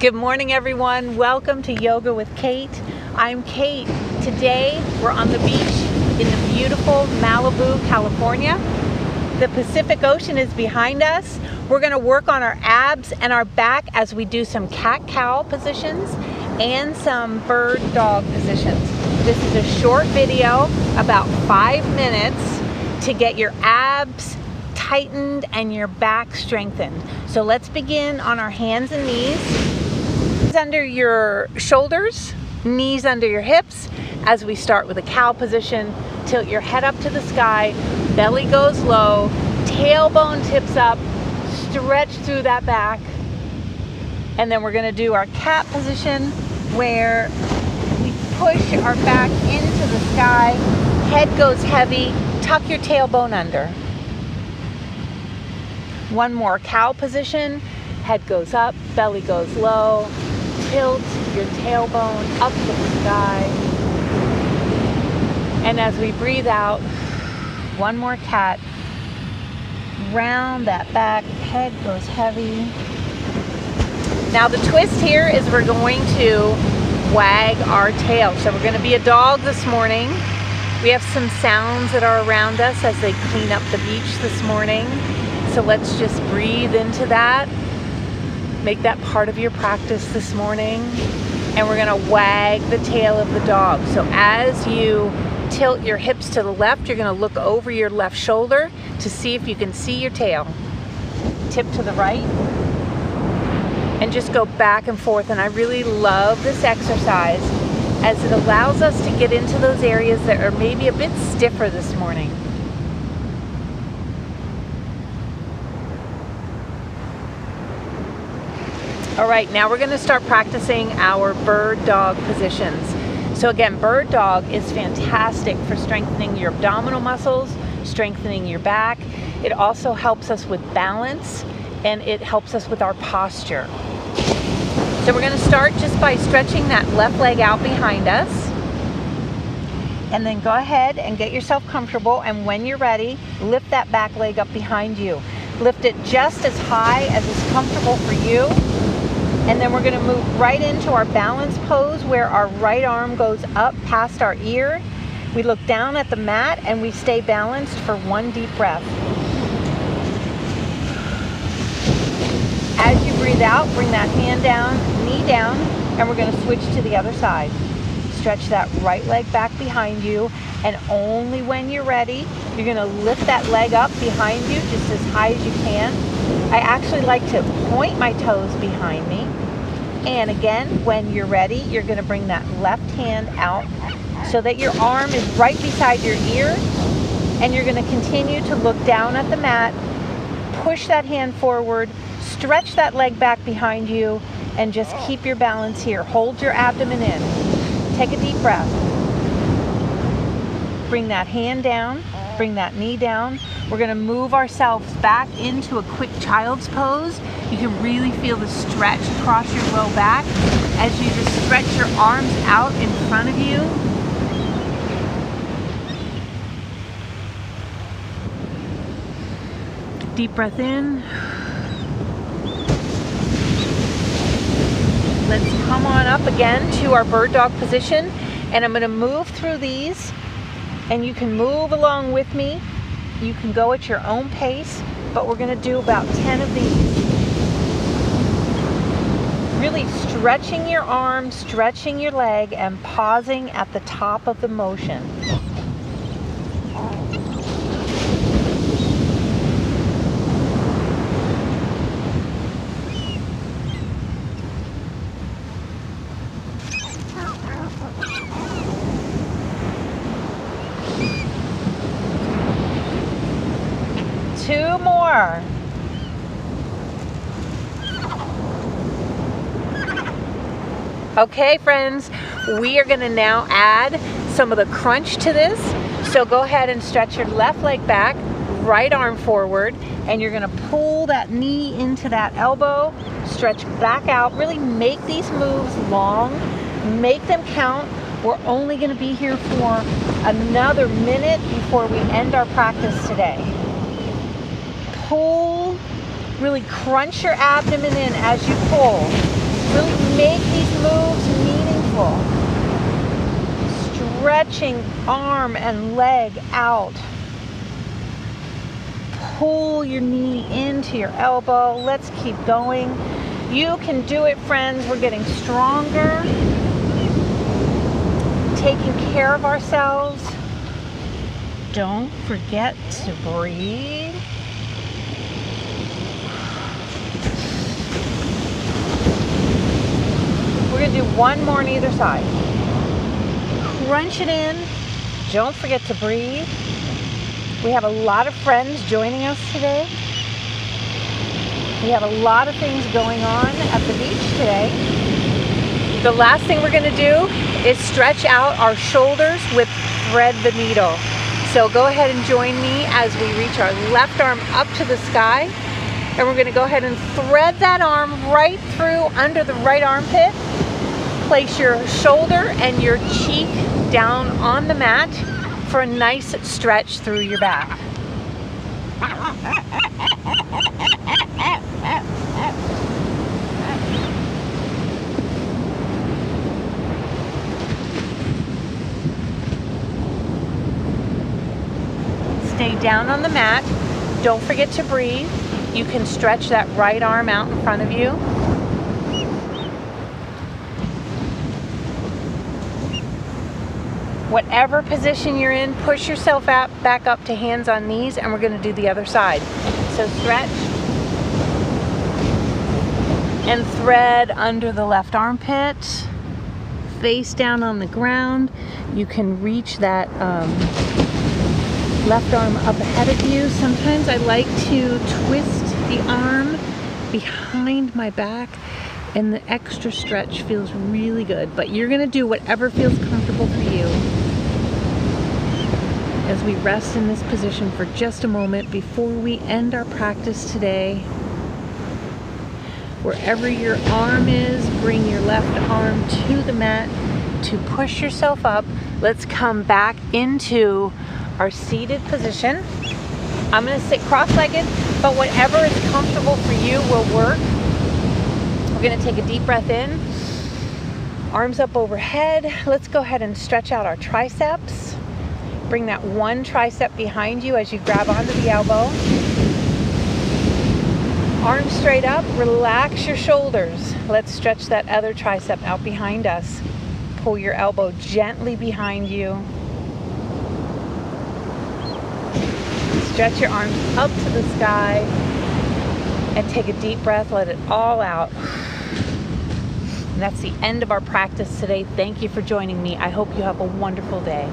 Good morning, everyone. Welcome to Yoga with Kate. I'm Kate. Today we're on the beach in the beautiful Malibu, California. The Pacific Ocean is behind us. We're going to work on our abs and our back as we do some cat-cow positions and some bird-dog positions. This is a short video, about 5 minutes, to get your abs tightened and your back strengthened. So let's begin on our hands and knees. Under your shoulders, knees under your hips. As we start with a cow position, tilt your head up to the sky, belly goes low, tailbone tips up, stretch through that back. And then we're going to do our cat position where we push our back into the sky, head goes heavy, tuck your tailbone under. One more cow position, head goes up, belly goes low, tilt your tailbone up to the sky. And as we breathe out, one more cat, round that back, head goes heavy. Now the twist here is we're going to wag our tail. So we're going to be a dog this morning. We have some sounds that are around us as they clean up the beach this morning. So let's just breathe into that. Make that part of your practice this morning. And we're going to wag the tail of the dog. So as you tilt your hips to the left, you're going to look over your left shoulder to see if you can see your tail. Tip to the right. And just go back and forth. And I really love this exercise as it allows us to get into those areas that are maybe a bit stiffer this morning. All right, now we're going to start practicing our bird dog positions. So again, bird dog is fantastic for strengthening your abdominal muscles, strengthening your back. It also helps us with balance and it helps us with our posture. So we're going to start just by stretching that left leg out behind us. And then go ahead and get yourself comfortable, and when you're ready, lift that back leg up behind you. Lift it just as high as is comfortable for you. And then we're going to move right into our balance pose where our right arm goes up past our ear. We look down at the mat and we stay balanced for one deep breath. As you breathe out, bring that hand down, knee down, and we're going to switch to the other side. Stretch that right leg back behind you, and only when you're ready, you're going to lift that leg up behind you just as high as you can. I actually like to point my toes behind me. And again, when you're ready, you're going to bring that left hand out so that your arm is right beside your ear. And you're going to continue to look down at the mat, push that hand forward, stretch that leg back behind you, and just keep your balance here. Hold your abdomen in. Take a deep breath. Bring that hand down. Bring that knee down. We're going to move ourselves back into a quick child's pose. You can really feel the stretch across your low back as you just stretch your arms out in front of you. Deep breath in. Let's come on up again to our bird dog position, and I'm going to move through these. And you can move along with me. You can go at your own pace, but we're going to do about 10 of these. Really stretching your arm, stretching your leg, and pausing at the top of the motion. Two more. Okay, friends, we are going to now add some of the crunch to this. So go ahead and stretch your left leg back, right arm forward, and you're going to pull that knee into that elbow, stretch back out. Really make these moves long, make them count. We're only going to be here for another minute before we end our practice today. Pull, really crunch your abdomen in as you pull. Really make these moves meaningful. Stretching arm and leg out. Pull your knee into your elbow. Let's keep going. You can do it, friends. We're getting stronger. Taking care of ourselves. Don't forget to breathe. We're going to do one more on either side. Crunch it in. Don't forget to breathe. We have a lot of friends joining us today. We have a lot of things going on at the beach today. The last thing we're going to do is stretch out our shoulders with thread the needle. So go ahead and join me as we reach our left arm up to the sky. And we're going to go ahead and thread that arm right through under the right armpit. Place your shoulder and your cheek down on the mat for a nice stretch through your back. Stay down on the mat. Don't forget to breathe. You can stretch that right arm out in front of you. Whatever position you're in, push yourself out, back up to hands on knees, and we're going to do the other side. So stretch and thread under the left armpit, face down on the ground. You can reach that left arm up ahead of you. Sometimes I like to twist the arm behind my back, and the extra stretch feels really good. But you're going to do whatever feels comfortable for you. As we rest in this position for just a moment before we end our practice today. Wherever your arm is, bring your left arm to the mat to push yourself up. Let's come back into our seated position. I'm going to sit cross-legged, but whatever is comfortable for you will work. We're going to take a deep breath in. Arms up overhead. Let's go ahead and stretch out our triceps. Bring that one tricep behind you as you grab onto the elbow. Arms straight up, relax your shoulders. Let's stretch that other tricep out behind us. Pull your elbow gently behind you. Stretch your arms up to the sky and take a deep breath, let it all out. And that's the end of our practice today. Thank you for joining me. I hope you have a wonderful day.